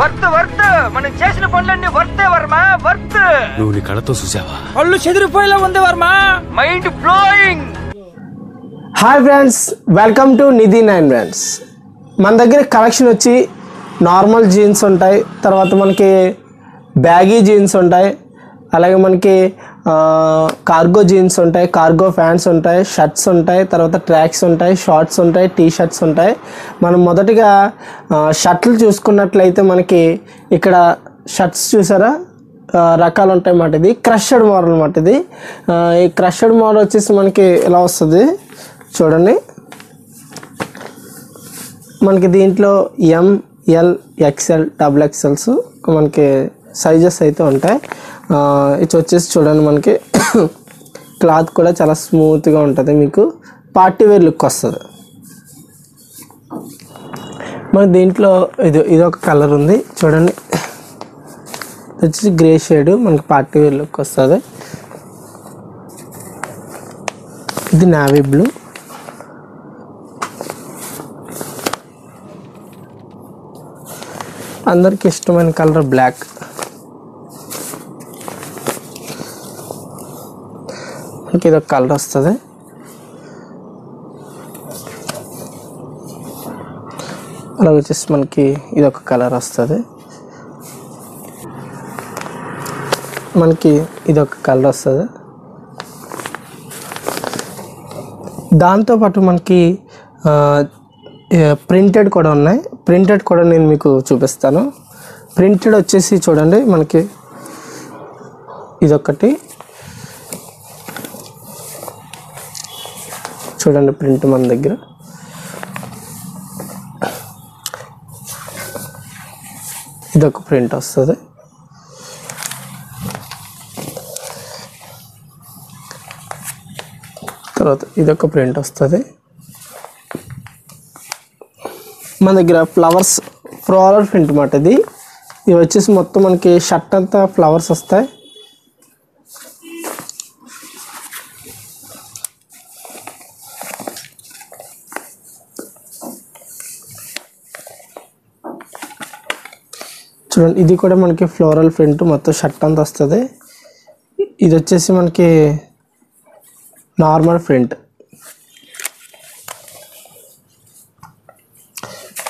Worth worth మనం చేసిన పనులన్నీ వర్తే వర్మ వర్త్. నువ్వు నీ కళ్ళతో చూసావా? పళ్ళు చెదిరిపోయేలా ఉంది Varma. Mind blowing. Hi friends, welcome to Nidhi 9 brands. మన దగ్గర కలెక్షన్ వచ్చి నార్మల్ జీన్స్ ఉంటాయి, తర్వాత మనకి బ్యాగీ జీన్స్ ఉంటాయి, అలాగే మనకి కార్గో జీన్స్ ఉంటాయి, కార్గో ప్యాంట్స్ ఉంటాయి, షర్ట్స్ ఉంటాయి, తర్వాత ట్రాక్స్ ఉంటాయి, షార్ట్స్ ఉంటాయి, టీ షర్ట్స్ ఉంటాయి. మనం మొదటిగా షర్ట్లు చూసుకున్నట్లయితే మనకి ఇక్కడ షర్ట్స్ చూసారా రకాలు ఉంటాయి అన్నమాట. ఇది క్రషడ్ మోడల్ అన్నమాట. ఇది ఈ క్రషడ్ మోడల్ వచ్చేసి మనకి ఇలా వస్తుంది చూడండి. మనకి దీంట్లో ML XL XXLs మనకి సైజెస్ అయితే ఉంటాయి. ఇది వచ్చేసి చూడండి మనకి క్లాత్ కూడా చాలా స్మూత్గా ఉంటుంది, మీకు పార్టీ వేర్ లుక్ వస్తుంది. మన దీంట్లో ఇదొక కలర్ ఉంది చూడండి, వచ్చేసి గ్రే షేడ్, మనకి పార్టీ వేర్ లుక్ వస్తుంది. ఇది నావీ బ్లూ, అందరికి ఇష్టమైన కలర్ బ్లాక్. మనకి ఇదొక కలర్ వస్తుంది. అలాగే వచ్చేసి మనకి ఇదొక కలర్ వస్తుంది. మనకి ఇదొక కలర్ వస్తుంది. దాంతోపాటు మనకి ప్రింటెడ్ కూడా ఉన్నాయి. ప్రింటెడ్ కూడా నేను మీకు చూపిస్తాను. ప్రింటెడ్ వచ్చేసి చూడండి మనకి ఇదొకటి చూడండి, ప్రింట్ మన దగ్గర. ఇదొక ప్రింట్ వస్తుంది. తర్వాత ఇదొక ప్రింట్ వస్తుంది. మన దగ్గర ఫ్లవర్స్ ఫ్లోరల్ ప్రింట్ అన్నమాట. ఇది వచ్చేసి మొత్తం మనకి షర్ట్ అంతా ఫ్లవర్స్ వస్తాయి. చూడండి, ఇది కూడా మనకి ఫ్లోరల్ ప్రింట్ మొత్తం షర్ట్ అంతా వస్తుంది. ఇది వచ్చేసి మనకి నార్మల్ ప్రింట్.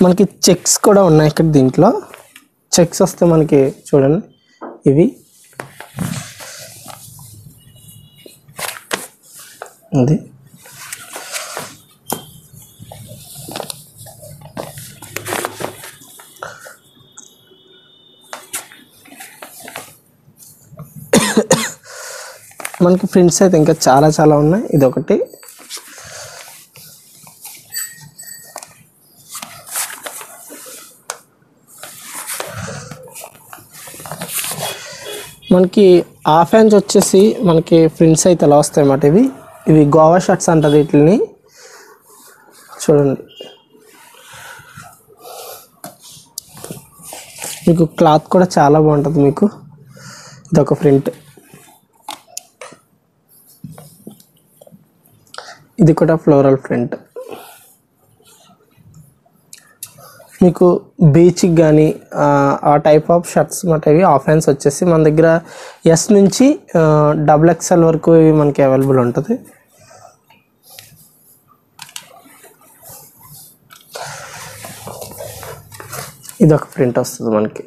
మనకి చెక్స్ కూడా ఉన్నాయి ఇక్కడ. దీంట్లో చెక్స్ వస్తే మనకి చూడండి ఇవి ఇది మనకి ప్రింట్స్ అయితే ఇంకా చాలా చాలా ఉన్నాయి. ఇదొకటి, మనకి హాఫ్ హ్యాండ్స్ వచ్చేసి మనకి ప్రింట్స్ అయితే ఎలా వస్తాయి అన్నమాట. ఇవి గోవా షర్ట్స్ అంటారు వీటిని. చూడండి మీకు క్లాత్ కూడా చాలా బాగుంటుంది. మీకు ఇదొక ప్రింట్. ఇది కూడా ఫ్లోరల్ ప్రింట్. మీకు బీచ్కి కానీ ఆ టైప్ ఆఫ్ షర్ట్స్ అన్నమాట. ఇవి హాఫ్ హ్యాండ్స్ వచ్చేసి మన దగ్గర S నుంచి XXL వరకు ఇవి మనకి అవైలబుల్ ఉంటుంది. ఇదొక ప్రింట్ వస్తుంది మనకి.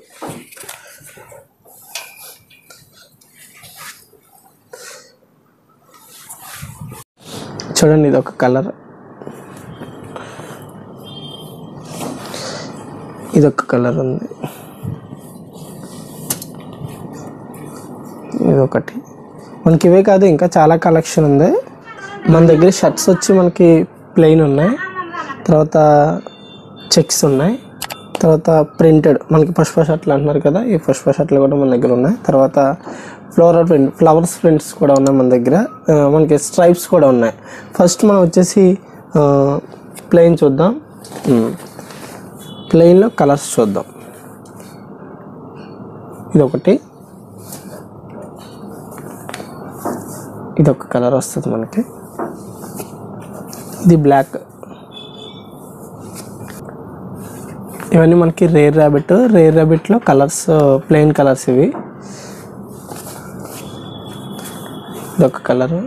చూడండి ఇదొక కలర్, ఇదొక కలర్ ఉంది, ఇదొకటి. మనకి ఇవే కాదు ఇంకా చాలా కలెక్షన్ ఉంది మన దగ్గర. షర్ట్స్ వచ్చి మనకి ప్లెయిన్ ఉన్నాయి, తర్వాత చెక్స్ ఉన్నాయి, తర్వాత ప్రింటెడ్ మనకి పుష్ప షర్ట్లు అంటున్నారు కదా, ఈ పుష్ప షర్ట్లు కూడా మన దగ్గర ఉన్నాయి. తర్వాత ఫ్లోరల్ ప్రింట్ ఫ్లవర్స్ ప్రింట్స్ కూడా ఉన్నాయి మన దగ్గర. మనకి స్ట్రైప్స్ కూడా ఉన్నాయి. ఫస్ట్ మనం వచ్చేసి ప్లెయిన్ చూద్దాం. ప్లెయిన్లో కలర్స్ చూద్దాం. ఇదొకటి, ఇదొక కలర్ వస్తుంది మనకి. ఇది బ్లాక్, ఇవన్నీ మనకి రేర్ ర్యాబిట్లో కలర్స్, ప్లెయిన్ కలర్స్ ఇవి. ఇదొక కలరు,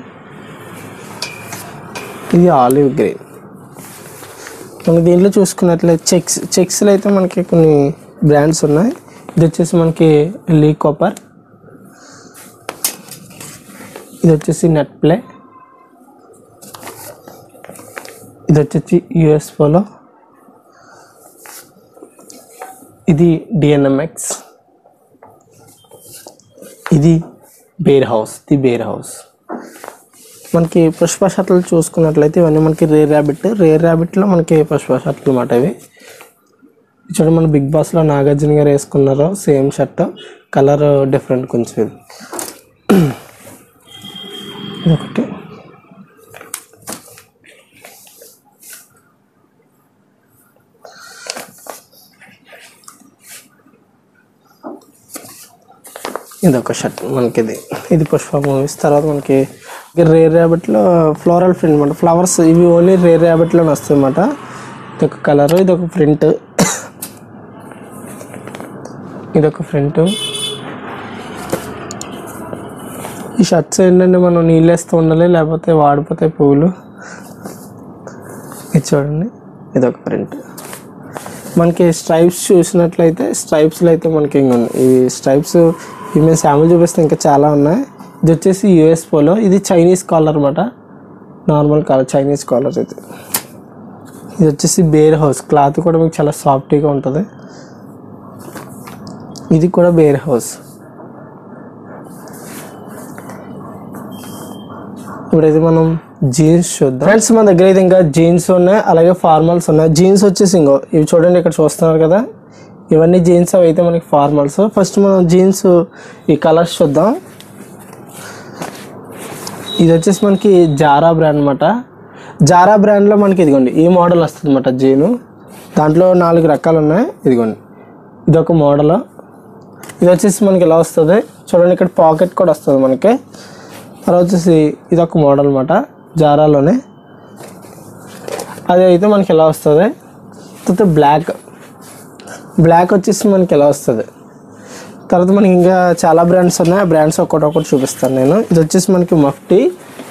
ఇది ఆలివ్ గ్రీన్. మనకి దీంట్లో చూసుకున్నట్లయితే చెక్స్లో అయితే మనకి కొన్ని బ్రాండ్స్ ఉన్నాయి. ఇది వచ్చేసి మనకి లీ కాపర్, ఇది వచ్చేసి నెట్ ప్లే, ఇది వచ్చేసి యుఎస్ పోలో, ఇది డిఎన్ఎంఎక్స్, ఇది బేర్ హౌస్. మనకి పుష్ప షర్ట్లు చూసుకున్నట్లయితే ఇవన్నీ మనకి రేర్ ర్యాబిట్లో మనకి పుష్ప షర్ట్లు అన్నమాట. ఇవి చూడండి, మన బిగ్ బాస్లో నాగార్జున గారు వేసుకున్నారు సేమ్ షర్ట్, కలర్ డిఫరెంట్ కొంచెం. ఇది ఒకటి, ఇదొక షర్ట్ మనకి. ఇది పుష్ప మూవీస్. తర్వాత మనకి రేర్ ర్యాబిట్లో ఫ్లోరల్ ప్రింట్ అనమాట, ఫ్లవర్స్. ఇవి ఓన్లీ రేర్ ర్యాబిట్లోనే వస్తాయి అన్నమాట. ఇదొక కలరు, ఇదొక ప్రింట్, ఈ షర్ట్స్ ఏంటంటే మనం నీళ్ళు వేస్తూ ఉండాలి, లేకపోతే వాడిపోతాయి పువ్వులు. ఇది చూడండి, ఇదొక ప్రింట్. మనకి స్ట్రైప్స్ చూసినట్లయితే స్ట్రైప్స్లో అయితే మనకి ఇంకా ఉన్నాయి. ఈ స్ట్రైప్స్ ఇవి మేము శాంపుల్ చూపిస్తే ఇంకా చాలా ఉన్నాయి. ఇది వచ్చేసి యుఎస్ పోలో, ఇది చైనీస్ కాలర్ అనమాట, నార్మల్ కాలర్, చైనీస్ కాలర్. ఇది వచ్చేసి బేర్ హౌస్, క్లాత్ కూడా మీకు చాలా సాఫ్ట్గా ఉంటుంది. ఇది కూడా బేర్ హౌస్. ఇప్పుడైతే మనం జీన్స్ చూద్దాం ఫ్రెండ్స్. మన దగ్గర అయితే ఇంకా జీన్స్ ఉన్నాయి, అలాగే ఫార్మల్స్ ఉన్నాయి. జీన్స్ వచ్చేసి ఇంకో ఇవి చూడండి, ఇక్కడ చూస్తున్నారు కదా, ఇవన్నీ జీన్స్. అవి అయితే మనకి ఫార్మల్స్. ఫస్ట్ మనం జీన్స్ ఈ కలర్స్ చూద్దాం. ఇది వచ్చేసి మనకి జారా బ్రాండ్ అనమాట. జారా బ్రాండ్లో మనకి ఇదిగోండి ఈ మోడల్ వస్తుంది అనమాట జీను. దాంట్లో 4 రకాలు ఉన్నాయి. ఇదిగోండి, ఇదొక మోడల్. ఇది వచ్చేసి మనకి ఇలా వస్తుంది చూడండి, ఇక్కడ పాకెట్ కూడా వస్తుంది మనకి. తర్వాత వచ్చేసి ఇదొక మోడల్ అనమాట జారాలోనే. అది అయితే మనకి ఎలా వస్తుంది. తర్వాత బ్లాక్ వచ్చేసి మనకి ఎలా వస్తుంది. తర్వాత మనకి ఇంకా చాలా బ్రాండ్స్ ఉన్నాయి, ఆ బ్రాండ్స్ ఒక్కొక్కటి చూపిస్తాను నేను. ఇది వచ్చేసి మనకి మఫ్టీ,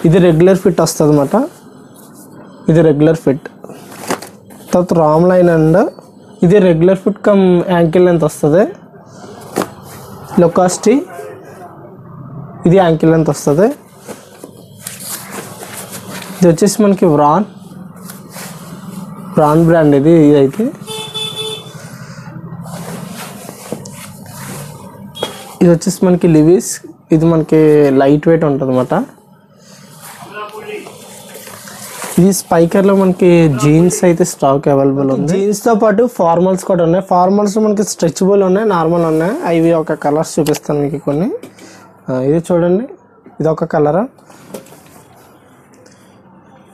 ఇది రెగ్యులర్ ఫిట్ వస్తుంది అనమాట, ఇది రెగ్యులర్ ఫిట్. తర్వాత రామ్ లైన్ అండ్ ఇది regular fit come ankle length వస్తుంది. లొకాస్టీ, ఇది యాంకిల్ లెంత్ వస్తుంది. ఇది వచ్చేసి మనకి వ్రాన్ బ్రాండ్ ఇది అయితే. ఇది వచ్చేసి మనకి లివీస్, ఇది మనకి లైట్ వెయిట్ ఉంటుంది అన్నమాట. ఇది స్పైకర్లో మనకి జీన్స్ అయితే స్టాక్ అవైలబుల్ ఉంది. జీన్స్తో పాటు ఫార్మల్స్ కూడా ఉన్నాయి. ఫార్మల్స్ మనకి స్ట్రెచబుల్ ఉన్నాయి, నార్మల్ ఉన్నాయి. అవి ఒక కలర్స్ చూపిస్తాను మీకు కొన్ని. ఇది చూడండి, ఇదొక కలర్,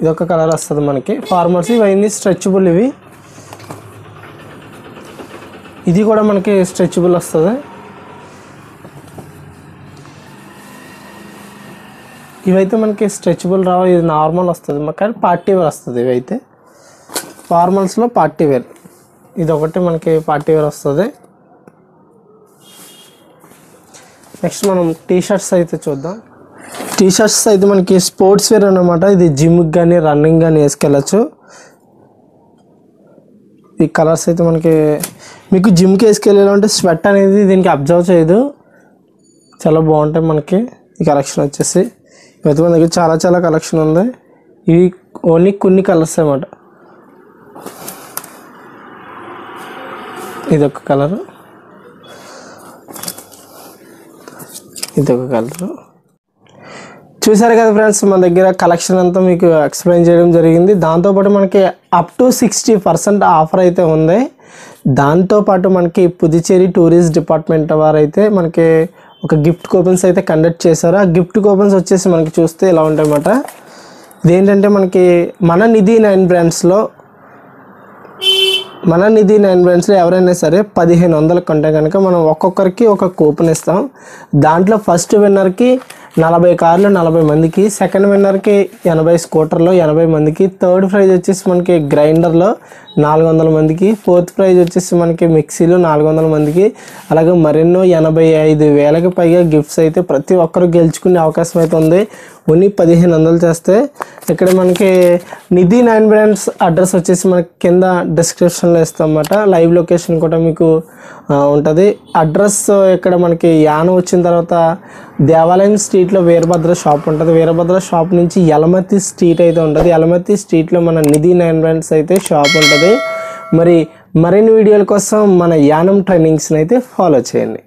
ఇదొక కలర్ వస్తుంది మనకి ఫార్మల్స్. ఇవన్నీ స్ట్రెచబుల్. ఇది కూడా మనకి స్ట్రెచబుల్ వస్తుంది. ఇవైతే మనకి స్ట్రెచబుల్ రావు, ఇది నార్మల్ వస్తుంది కానీ పార్టీ వేర్ వస్తుంది. ఇవైతే ఫార్మల్స్లో పార్టీ వేర్, ఇది ఒకటి మనకి పార్టీ వేర్ వస్తుంది. నెక్స్ట్ మనం టీ షర్ట్స్ అయితే చూద్దాం. టీ షర్ట్స్ అయితే మనకి స్పోర్ట్స్ వేర్ అన్నమాట. ఇది జిమ్కి కానీ రన్నింగ్ కానీ వేసుకెళ్ళచ్చు. ఈ కలర్స్ అయితే మనకి మీకు జిమ్కి వేసుకెళ్ళాలంటే స్వెట్ అనేది దీనికి అబ్జర్వ్ చేయదు, చాలా బాగుంటాయి మనకి. ఈ కలెక్షన్ వచ్చేసి ఇవైతే మన దగ్గర చాలా కలెక్షన్ ఉంది. ఇవి ఓన్లీ కొన్ని కలర్స్ అన్నమాట. ఇదొక కలరు, ఇదొక కలరు. చూసారు కదా ఫ్రెండ్స్, మన దగ్గర కలెక్షన్ అంతా మీకు ఎక్స్ప్లెయిన్ చేయడం జరిగింది. దాంతోపాటు మనకి అప్ టు 60% ఆఫర్ అయితే ఉంది. దాంతోపాటు మనకి పుదుచ్చేరి టూరిస్ట్ డిపార్ట్మెంట్ వారు అయితే మనకి ఒక గిఫ్ట్ కూపన్స్ అయితే కండక్ట్ చేశారు. ఆ గిఫ్ట్ కూపన్స్ వచ్చేసి మనకి చూస్తే ఇలా ఉంటాయన్నమాట. ఇదేంటంటే మనకి మన నిధి 9 బ్రాండ్స్లో ఎవరైనా సరే 1500 కొంటే కనుక మనం ఒక్కొక్కరికి ఒక కూపన్ ఇస్తాం. దాంట్లో ఫస్ట్ విన్నర్కి 40 కార్లు 40 మందికి, సెకండ్ విన్నర్కి 80 స్కూటర్లు 80 మందికి, థర్డ్ ప్రైజ్ వచ్చేసి మనకి గ్రైండర్లో 400 మందికి, ఫోర్త్ ప్రైజ్ వచ్చేసి మనకి మిక్సీలు 400 మందికి, అలాగే మరెన్నో 85,000కి పైగా గిఫ్ట్స్ అయితే ప్రతి ఒక్కరు గెలుచుకునే అవకాశం అయితే ఉంది. ఓన్లీ 1500 చేస్తే. ఇక్కడ మనకి నిధి 9 బ్రాండ్స్ అడ్రస్ వచ్చేసి మనకి కింద డిస్క్రిప్షన్లో ఇస్తాం అన్నమాట. లైవ్ లొకేషన్ కూడా మీకు ఉంటుంది. అడ్రస్ ఇక్కడ మనకి యానం వచ్చిన తర్వాత దేవాలయం స్ట్రీట్లో వీరభద్ర షాప్ ఉంటుంది. వీరభద్ర షాప్ నుంచి యలమతి స్ట్రీట్ అయితే ఉంటుంది. యలమతి స్ట్రీట్లో మన నిధి 9 బ్రాండ్స్ అయితే షాప్ ఉంటుంది. మరిన్ని వీడియోల కోసం మన యానం ట్రైనింగ్స్ని అయితే ఫాలో చేయండి.